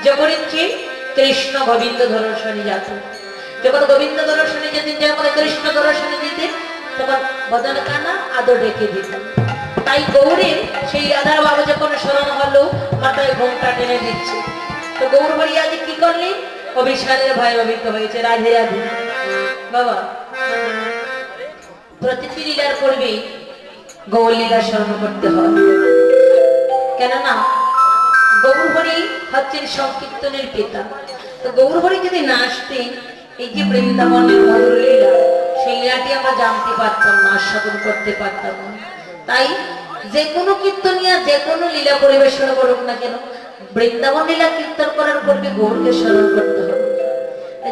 যখন কি কৃষ্ণ গোবিন্দ দর্শনে যেত, যখন গোবিন্দ দর্শনে যেতেন যখন কৃষ্ণ দর্শনে দিতেন তখন বদন কানা আদর ডেকে দিতেন। তাই গৌরীর সেই রাধার বাবা যখন স্মরণ হলো মাথায় ঘোমটা টেনে দিচ্ছে, তো গৌর বাড়ি আজ কি করলি অভিসারের ভয় ভাবিত হয়েছে। রাধে রাধে বাবা, প্রতিটি লীলার পূর্বে গৌর লীলা স্মরণ করতে হয়, কেননা গৌরহরি হচ্ছেন সংকীর্তনের পিতা। তো গৌরহরি যদি না আসতেন এই যে বৃন্দাবনের মধুর লীলা, সেই লীলাটি আমরা জানতে পারতাম না, আস্বাদন করতে পারতাম না। তাই যে কোনো কীর্তনিয়া যে কোনো লীলা পরিবেশন করুক না কেন, বৃন্দাবন লীলা কীর্তন করার পূর্বে গৌরকে স্মরণ করতে হবে।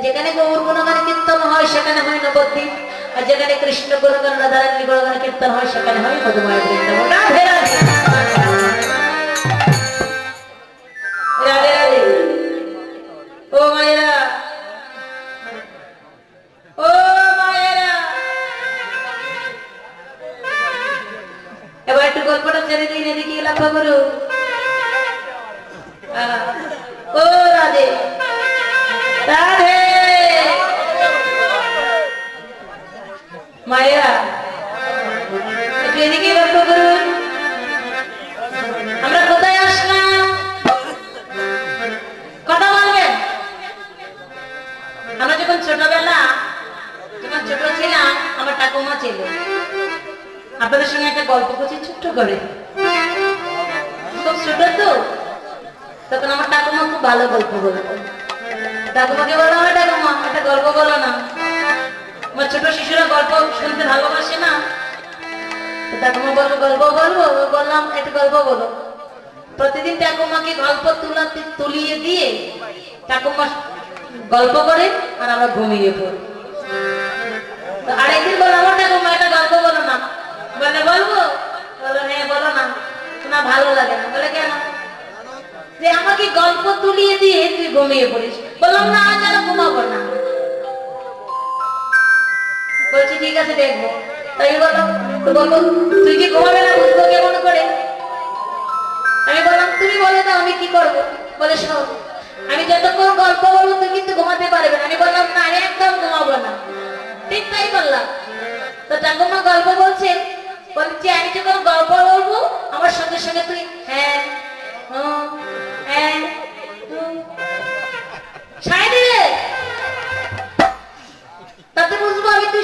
যেখানে গৌর গুণগান কীর্তন হয় সেখানে হয় নবদ্বীপ, আর যেখানে কৃষ্ণ গুণগান রাধারানী গুণগান কীর্তন হয় সেখানে হয় মধুময় বৃন্দাবন। রাধে রাধে রাধে রাধে। ও মায়েরা, ও মায়েরা, এবার একটু গল্পটা ছেড়ে দিন, এদিকে লক্ষ্য করো। ও রাধে রাধে মায়েরা, একটু এদিকে লক্ষ্য করুন। আমরা কোথায় আসলাম কথা বলবেন? আমরা যখন ছোটবেলা, যখন ছোট ছিলাম আমার ঠাকুমা ছিল, আপনাদের সঙ্গে একটা গল্প করছি ছোট্ট করে, খুব ছোট তো, তখন আমার ঠাকুমা খুব ভালো গল্প বলতো। ঠাকুমাকে বলো, আমার ঠাকুমা একটা গল্প বলো না, আমার ছোট শিশুরা গল্প শুনতে ভালোবাসে না। ঠাকুমা বলবো গল্প বলবো, বললাম একটা গল্প বলো। প্রতিদিন ঠাকুমাকে গল্প তুলিয়ে দিয়ে ঠাকুমা গল্প করে আর আমরা ঘুমিয়ে পড়ি। আরেকদিন বলো, আমার ঠাকুমা একটা গল্প বলো না, বলে বলবো, বলো হ্যাঁ বলো না, না ভালো লাগে না। বলে কেন? যে আমাকে গল্প তুলিয়ে দিয়ে তুই ঘুমিয়ে পড়িস। বললাম না আজ আর ঘুমাবো না। বলছি ঠিক আছে দেখবো। তাই বললাম বলবো তুই কি ঘুমাবে না, বুঝবো কেমন করে? আমি বললাম তুমি বলে দাও আমি কি করবো। বলে শোন, আমি যতক্ষণ গল্প বলবো তুই কিন্তু ঘুমাতে পারবে না। আমি বললাম না একদম ঘুমাবো না। ঠিক তাই বললাম। তো ঠাকুমা গল্প বলছেন, বলছি আমি যখন গল্প বলবো আমার সঙ্গে সঙ্গে তুই হ্যাঁ হ্যাঁ ছাই দিলে, তাতে বুঝবো আমি তুই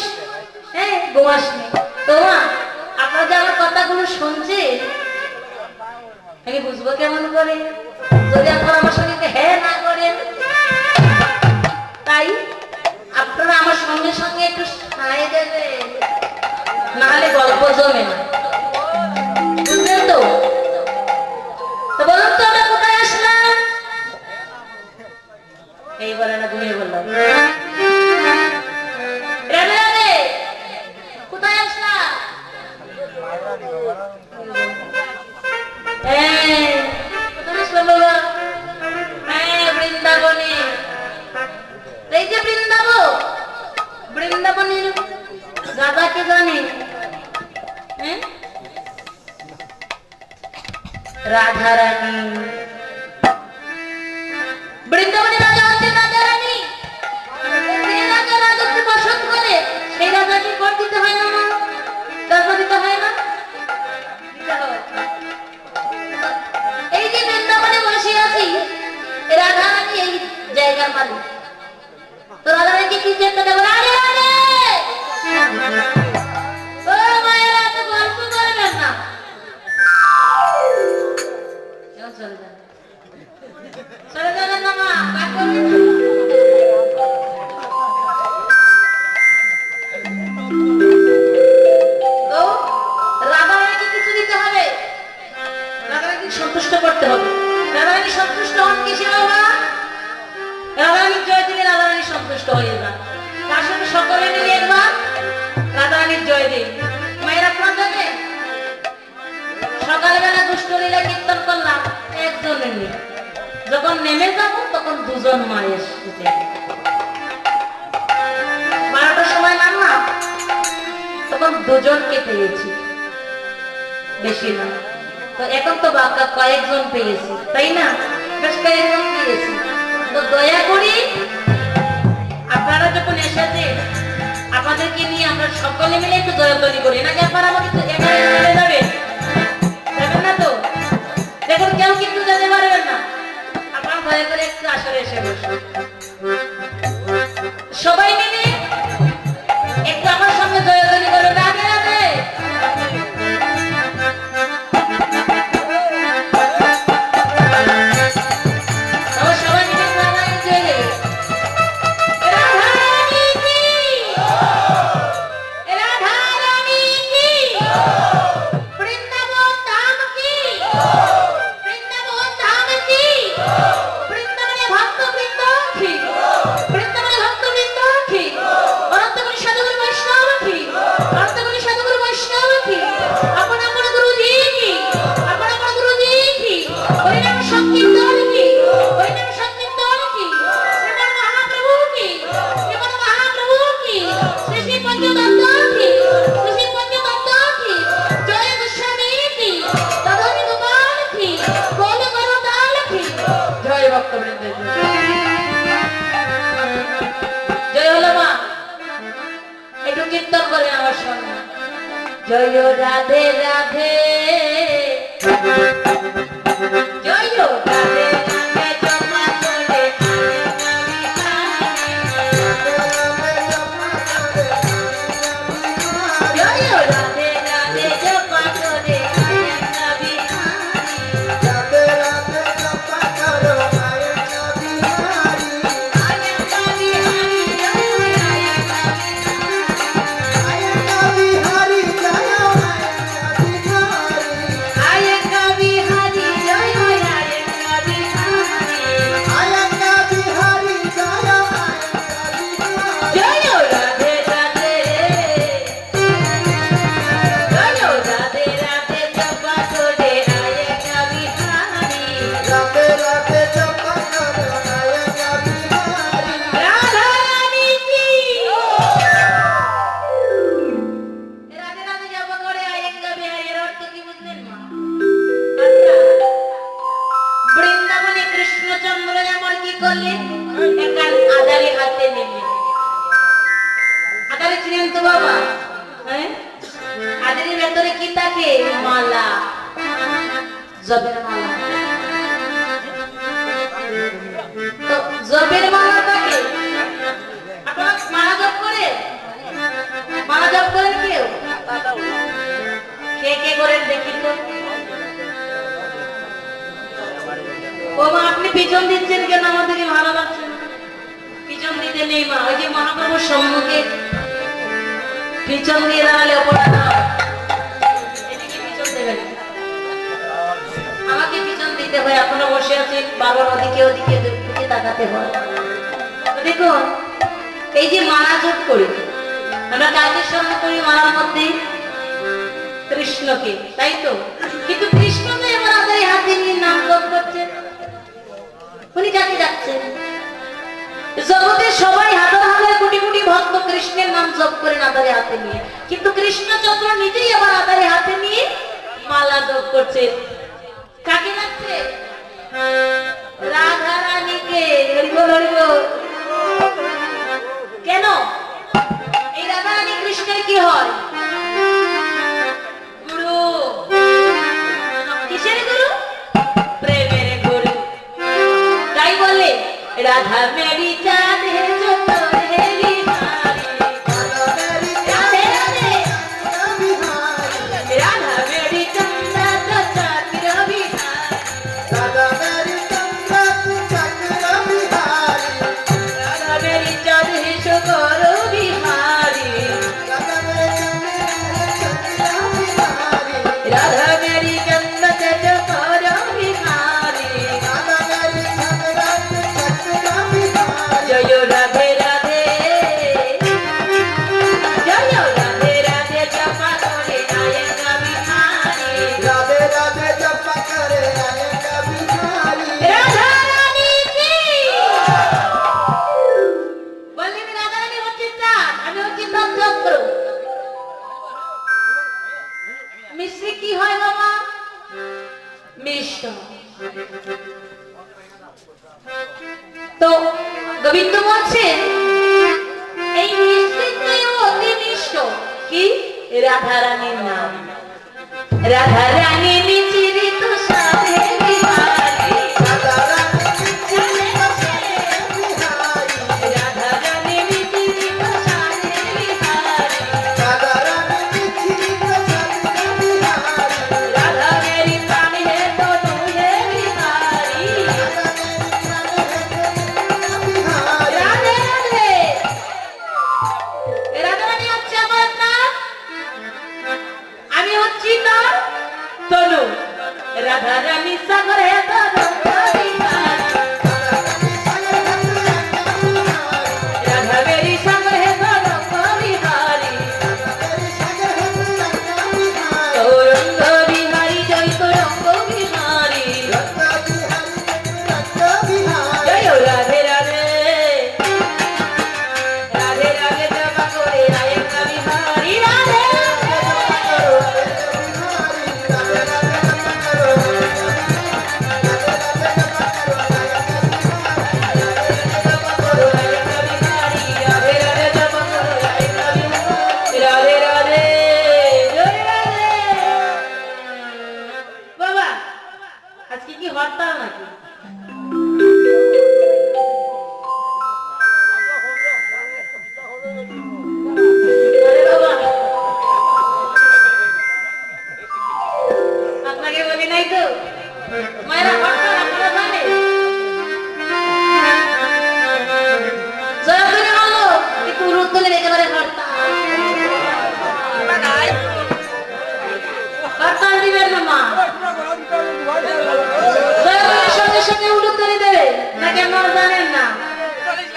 হ্যাঁ ঘুমাসনি। তোমা আপনারা যে আমার কথাগুলো শুনছে আমি বুঝবো কেমন করে যদি আপনারা আমার সঙ্গে হ্যাঁ না করেন? তাই আপনারা আমার সঙ্গে সঙ্গে একটু ছাই দেবেন, নাহলে গল্প জমে না, বুঝলেন তো? বলুন তো আমরা কোথায় আসলাম? এই বলে না ঘুমিয়ে বললাম। কোথায় আসলাম? বৃন্দাবনে। এই যে বৃন্দাবন, বৃন্দাবনের রাধাকে জানে রাধা রানী। বৃন্দাবনের রাজা হচ্ছেন রাজা রানী। যে রাজা রাজত্ব পছন্দ করে সেই রাজাকে কর দিতে হয় না, দর্প দিতে হয় না। এই যে বৃন্দাবনে বসে আছি, রাধা রানী এই জায়গার মালিক। তো রাধা রানীকে কি চেষ্টা দেবো? রাধে রাধে। ও মায়েরা তো গল্প করবেন না, চলে যান, চলে যাবেন না মা, কাজ করবেন না। তো রাধা রানীকে কিছু দিতে হবে, রাধা রানীকে সন্তুষ্ট করতে হবে। রাধা রানী সন্তুষ্ট হন কিসে বাবা? রাধা রানীর জয় দিলে রাধা রানী সন্তুষ্ট হয়ে যান। তার সঙ্গে সকলে মিলে একবার রাধা রানীর জয় দিন। মায়ের আপনার জানে সকালবেলা দুষ্ট লীলা কীর্তন করলাম একজনের নিয়ে, যখন নেমে যাব তখন দুজন মায়ের সাথে 12টার সময় নামলাম তখন দুজনকে পেয়েছি, বেশি না। তো এখন তো কয়েকজন পেয়েছি, তাই না? বেশ কয়েকজন পেয়েছি। সকলে মিলে একটু জয়ধ্বনি করি নাকি আপনারা আমাকে এখানে চলে যাবেন? যাবেন না তো? দেখুন কেউ কিন্তু যেতে পারবেন না, আপনারা দয়া করে একটু আসরে এসে বসুন। সবাই মিলে একটু আমার সঙ্গে জয়ধ্বনি করুন, রাধে রাধে। সবাই মিলে রাধারানী জয়। রাধারানী কি, রাধারানী কি, বৃন্দাবন ধাম কি, বৃন্দাবন ধাম কি, বৃন্দাবনে ভক্তবৃন্দ কি, বৃন্দাবনে ভক্তবৃন্দ কি, অনন্তগুলি সাধুগুরু বৈষ্ণব কি, অনন্তগুলি সাধুগুরু বৈষ্ণব কি, আপন আপন গুরুজি কি, আপন আপন গুরুজি কি, হরিনাম সংকীর্তন কি, হরিনাম সংকীর্তন কি, শ্রীমন মহাপ্রভু কি, শ্রীমন মহাপ্রভু কি, শ্রী শ্রী পঞ্চতত্ত্ব কি, শ্রী শ্রী পঞ্চতত্ত্ব কি, জয় গোস্বামী কি, তদনি গোপাল কি, গোল গরদাল কি, জয় ভক্তবৃন্দ জয় হলো মা। একটু কীর্তন করেন আমার সঙ্গে, জয় রাধে রাধে, জয় রাধে রাধে, জপা করে জয় রাধে রাধে, জপা করে জবের মালা, তো জবের মালা থাকে আপনারা মালা জপ করে, মালা জপ করেন কেউ? কে কে করেন দেখি তো? ও মা আপনি পিছন দিচ্ছেন কেন? আমাদেরকে ভালো লাগছে না, পিছন দিতে নেই মা। ওই যে মহাপ্রভুর সম্মুখে পিছন দিয়ে দাঁড়ালে অপরাধ, এদিকে পিছন দেবেন, আমাকে পিছন দিতে হয়। আপনারা বসে আছেন, বাবার ওদিকে ওদিকে দিকে তাকাতে হয়। দেখুন এই যে মালা জপ করি আমরা, কাজের সঙ্গে করি মালার মধ্যে কৃষ্ণকে, তাই তো? কিন্তু কৃষ্ণ তো এবার আদায় হাতে নিয়ে নাম জপ করছেন, উনি কাকে যাচ্ছেন? জগতে সবাই হাজার হাজার কোটি কোটি ভক্ত কৃষ্ণের নাম জপ করেন আদারে হাতে নিয়ে, কিন্তু কৃষ্ণচন্দ্র নিজেই আবার আদারে হাতে নিয়ে মালা জপ করছে। কাকে লাগছে? রাধা রানীকে। কেন এই রাধা রানী কৃষ্ণের কি হয়? গুরু। কিসের গুরু? প্রেমের গুরু। তাই বলে রাধা মেরি চাঁদ হে जो तोरी हारी, राधे राधे, राधा मेरी चंदा तो चक्र बिहारी, राधा मेरी चंदा तो चक्र बिहारी, राधा मेरी चाँद है शुक्र बिहारी, राधा मेरी चंदा बिहारी, राधा मेरी चंदा तो चक्र बिहारी, राधा मेरी चंदा तो चक्र बिहारी, जय राधे राधे, जय राधे राधे, जपा करे आएगा बिहारी, राधे राधे जपा करे आएगा बिहारी। राधा रानी की বললেন, রাধা রানী হচ্ছে চাঁদ, আমি হচ্ছি নক্ষত্র। মিশ্রি কি হয় বাবা? মিষ্ট। তো গোবিন্দ বলছেন এই মিশ্রিতেও অতি মিষ্ট। কি রাধা রানীর নাম। রাধা রানী নিচিরিত সাধে বিহারি, রাধা রানী নিচিরিত সাধে বিহারি, রাধা মেরি প্রাণ হে তো তুহে বিহারি। রাধে রাধে। রাধা রানী হচ্ছে আমার নাম, আমি হচ্ছি তার তনু। রাধা রানী সাগর হে তনু বিহারি, রাধা মেরি সাগর হে তনু বিহারি। তরঙ্গ বিহারি জয় তরঙ্গ বিহারি, জয় রাধে রাধে। রাধে রাধে জবা করে রায়কা বিহারি, রাধে বাবা, আজকে কি হরতাল নাকি? আরে বাবা, আপনাকে বলি নাই তো মায়েরা হরতাল আপনারা জানে? জয়গুরু বলো একটু উরুদ্দলের একেবারে হরতাল। হরতাল দিবেন না মা, জয়গুরুর সঙ্গে সঙ্গে উরুদ্দলি দেবে নাকি আপনারা জানেন না?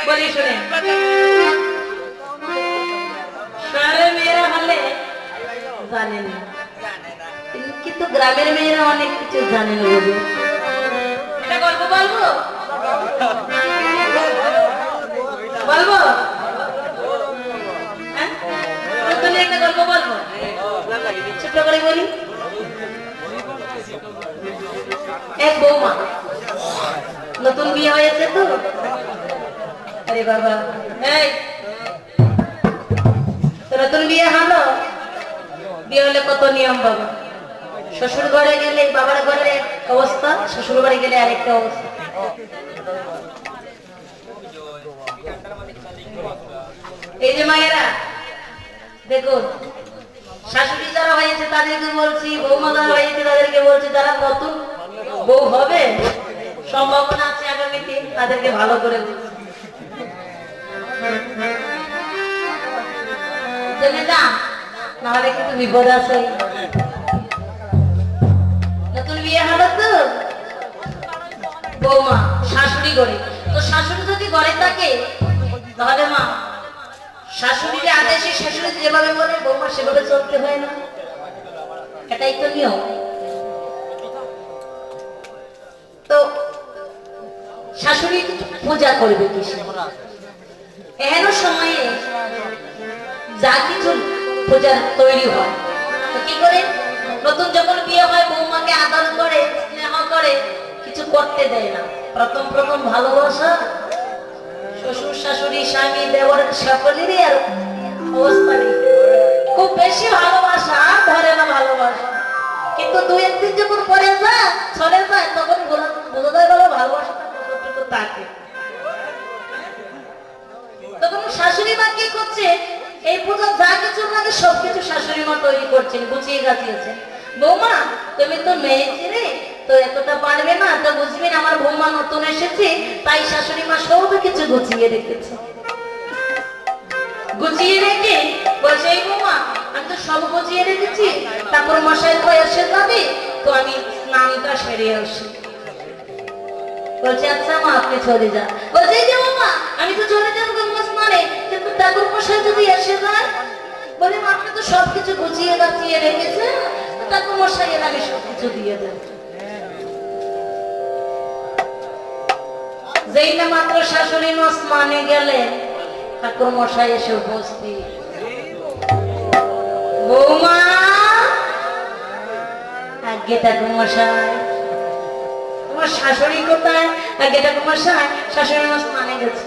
বলি শুনে, শহরের মেয়েরা হলে জানেন না, কিন্তু গ্রামের মেয়েরা অনেক কিছু জানেন। বলবো এটা গল্প বলবো, বলবো হ্যাঁ, উরুদ্দলি একটা গল্প বলবো, ছোট করে বলি। এক বৌমা, নতুন বিয়ে হয়েছে তো। আরে বাবা, এই তো নতুন বিয়ে হলো, বিয়ে হলে কত নিয়ম বাবা। শ্বশুর ঘরে গেলে বাবার ঘরের এক অবস্থা, শ্বশুর বাড়ি গেলে আরেকটা অবস্থা। এই যে মায়েরা দেখুন, শাশুড়ি যারা হয়েছে তাদেরকে বলছি, বৌমা যারা হয়েছে তাদেরকে বলছি, যারা নতুন বউ হবে সম্ভাবনা আছে আগামীতে, তাদেরকে ভালো করে বলছি জেনে যা, নাহলে কিন্তু বিপদ আছে। নতুন বিয়ে হলো তো বৌমা শাশুড়ি ঘরে, তো শাশুড়ি যদি ঘরে থাকে তাহলে মা শাশুড়ির আদেশে শাশুড়ি যেভাবে বলে বৌমা সেভাবে চলতে হয় না, এটাই তো নিয়ম। তো শাশুড়ি পূজা করবে কিসে? এহেন সময়ে যা কিছু পূজা তৈরি হয়, তো কি করে? নতুন যখন বিয়ে হয় বৌমাকে আদর করে, স্নেহ করে, কিছু করতে দেয় না। প্রথম প্রথম ভালোবাসা, শ্বশুর শাশুড়ি স্বামী দেওয়ার সকলেরই আর অবস্থা নেই, খুব বেশি ভালোবাসা ধরে না ভালোবাসা, কিন্তু দু একদিন যখন পরে যায় চলে যায় তখন বোঝা যায় বলো ভালোবাসাটা কতটুকু থাকে। তখন শাশুড়ি মা কি করছে, এই পুজো যা কিছু লাগে সবকিছু শাশুড়ি মা তৈরি করছেন, গুছিয়ে গাছিয়েছেন। বৌমা তুমি তো মেয়ে ছিলে, তো এতটা পারবে না, তো বুঝবি না আমার বৌমা নতুন এসেছে, তাই শাশুড়ি মা সব কিছু গুছিয়ে রেখেছে। গুছিয়ে রেখে বলছে, এই বৌমা আমি তো সব গুছিয়ে রেখেছি, তারপর মশাই তো এসে যাবে, তো আমি স্নানটা সেরে আসি। বলছে আচ্ছা মা আপনি চলে যান। বলছে যে বৌমা আমি তো চলে যাবো গঙ্গা স্নানে, কিন্তু ঠাকুর মশাই যদি এসে যায়, বলে আপনি তো সবকিছু গুছিয়ে গাছিয়ে রেখেছেন, ঠাকুর মশাই এর আমি সবকিছু দিয়ে দেব। যেই না মাত্র শাশুড়ি মা স্নানে গেলেন, ঠাকুর মশাই এসে উপস্থিত। বৌমা আগে ঠাকুর মশাই, তোমার শাশুড়ি কোথায়? আগে ঠাকুর মশাই শাশুড়ি মা স্নানে গেছে।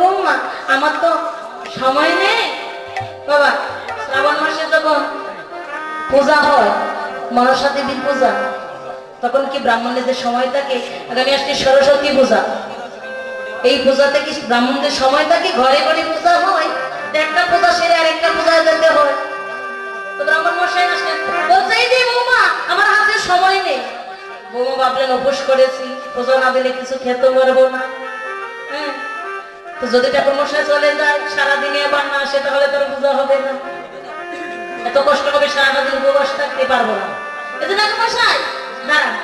বৌমা আমার তো সময় নেই, বাবা শ্রাবণ মাসে যখন পূজা হয় মনসা দেবীর পূজা, তখন কি ব্রাহ্মণদের সময় থাকে? আগামী আসছে সরস্বতী পূজা, এই পূজাতে কি ব্রাহ্মণদের সময় থাকে? ঘরে ঘরে পূজা হয়, একটা পূজা সেরে আরেকটা পূজায় যেতে হয়। তো ব্রাহ্মণ মশাই আসলেন, বলছে এই যে বৌমা আমার হাতে সময় নেই। বৌমা ভাবলেন উপোস করেছি, পূজা না দিলে কিছু খেতে পারবো না। হ্যাঁ, তো যদি ঠাকুর মশাই চলে যায় সারাদিনে আবার না আসে তাহলে তোর পূজা হবে না, এত কষ্ট হবে, সারাটা দিন উপবাস থাকতে পারবো না। এই যে ঠাকুর মশাই দাঁড়ান,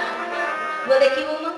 বলে কি বৌমা